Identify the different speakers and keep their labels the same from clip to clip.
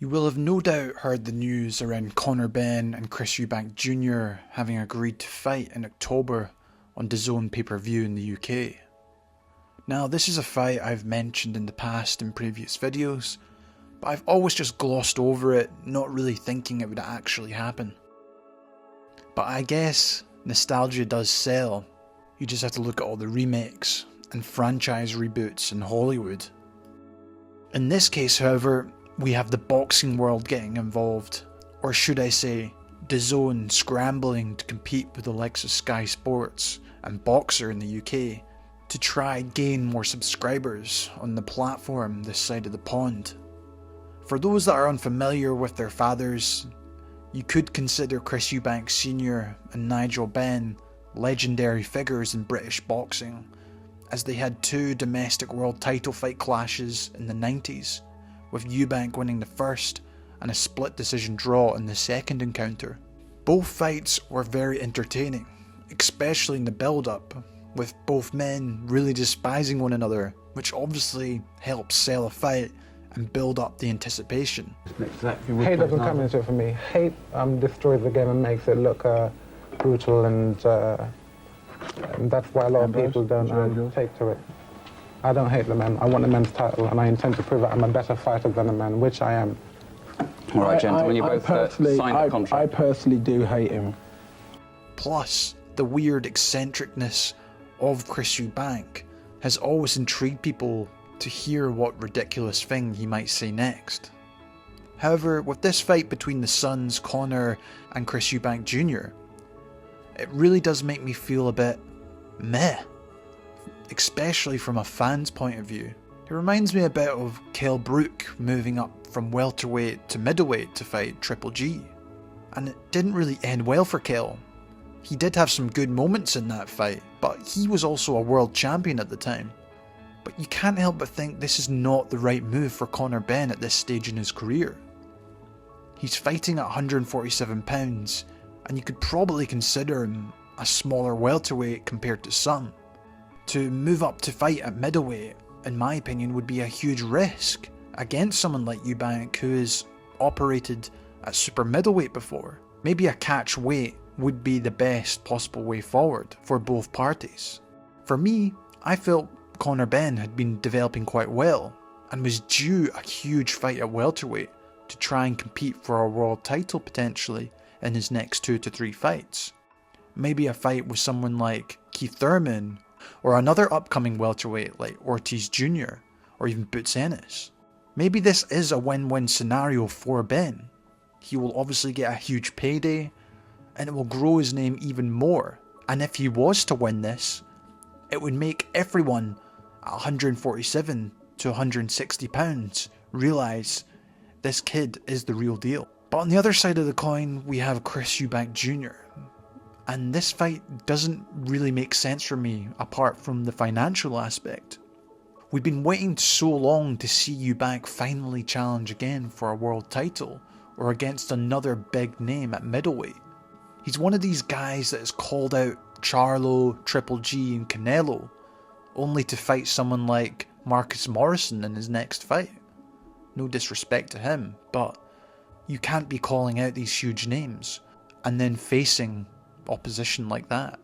Speaker 1: You will have no doubt heard the news around Conor Benn and Chris Eubank Jr. having agreed to fight in October on DAZN pay-per-view in the UK. Now, this is a fight I've mentioned in the past in previous videos, but I've always just glossed over it, not really thinking it would actually happen. But I guess nostalgia does sell. You just have to look at all the remakes and franchise reboots in Hollywood. In this case, however, we have the boxing world getting involved, or should I say, DAZN scrambling to compete with the likes of Sky Sports and Boxer in the UK to try and gain more subscribers on the platform this side of the pond. For those that are unfamiliar with their fathers, you could consider Chris Eubank Sr. and Nigel Benn legendary figures in British boxing, as they had two domestic world title fight clashes in the 90s, with Eubank winning the first and a split decision draw in the second encounter. Both fights were very entertaining, especially in the build-up, with both men really despising one another, which obviously helps sell a fight and build up the anticipation.
Speaker 2: Hate doesn't come into it for me. Hate destroys the game and makes it look brutal, and that's why a lot of people don't take to it. I don't hate the men. I want the men's title, and I intend to prove that I'm a better fighter than the men, which I am.
Speaker 3: All right, gentlemen, you both signed a contract.
Speaker 4: I personally do hate him.
Speaker 1: Plus, the weird eccentricness of Chris Eubank has always intrigued people to hear what ridiculous thing he might say next. However, with this fight between the sons Conor and Chris Eubank Jr., it really does make me feel a bit meh, especially from a fan's point of view. It reminds me a bit of Kell Brook moving up from welterweight to middleweight to fight Triple G. And it didn't really end well for Kell. He did have some good moments in that fight, but he was also a world champion at the time. But you can't help but think this is not the right move for Conor Benn at this stage in his career. He's fighting at 147 pounds, and you could probably consider him a smaller welterweight compared to some. To move up to fight at middleweight, in my opinion, would be a huge risk against someone like Eubank, who has operated at super middleweight before. Maybe a catch weight would be the best possible way forward for both parties. For me, I felt Conor Benn had been developing quite well and was due a huge fight at welterweight to try and compete for a world title potentially in his next 2 to 3 fights. Maybe a fight with someone like Keith Thurman, or another upcoming welterweight like Ortiz Jr. or even Boots Ennis. Maybe this is a win-win scenario for Benn. He will obviously get a huge payday, and it will grow his name even more. And if he was to win this, it would make everyone at 147 to 160 pounds realise this kid is the real deal. But on the other side of the coin, we have Chris Eubank Jr. And this fight doesn't really make sense for me apart from the financial aspect. We've been waiting so long to see Eubank finally challenge again for a world title or against another big name at middleweight. He's one of these guys that has called out Charlo, Triple G and Canelo, only to fight someone like Marcus Morrison in his next fight. No disrespect to him, but you can't be calling out these huge names and then facing opposition like that.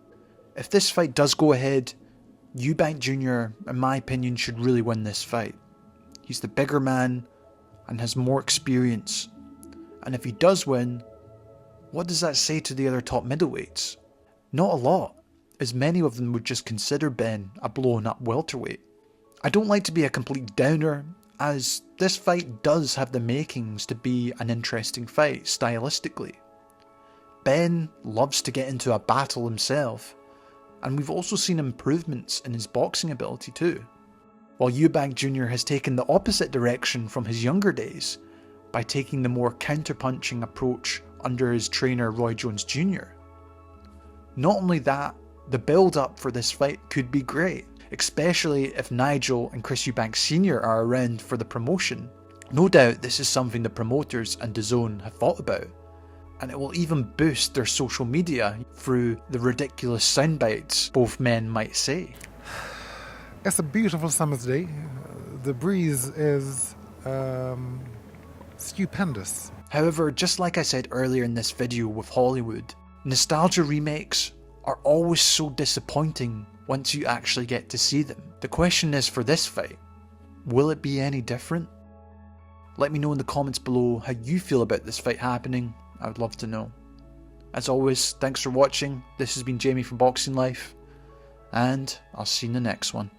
Speaker 1: If this fight does go ahead, Eubank Jr., in my opinion, should really win this fight. He's the bigger man and has more experience. And if he does win, what does that say to the other top middleweights? Not a lot, as many of them would just consider Benn a blown up welterweight. I don't like to be a complete downer, as this fight does have the makings to be an interesting fight stylistically. Benn loves to get into a battle himself, and we've also seen improvements in his boxing ability too, while Eubank Jr. has taken the opposite direction from his younger days by taking the more counter-punching approach under his trainer Roy Jones Jr. Not only that, the build-up for this fight could be great, especially if Nigel and Chris Eubank Sr. are around for the promotion. No doubt this is something the promoters and DAZN have thought about, and it will even boost their social media through the ridiculous soundbites both men might say.
Speaker 2: It's a beautiful summer's day. The breeze is
Speaker 4: stupendous.
Speaker 1: However, just like I said earlier in this video with Hollywood, nostalgia remakes are always so disappointing once you actually get to see them. The question is for this fight, will it be any different? Let me know in the comments below how you feel about this fight happening. I would love to know. As always, thanks for watching. This has been Jamie from Boxing Life, and I'll see you in the next one.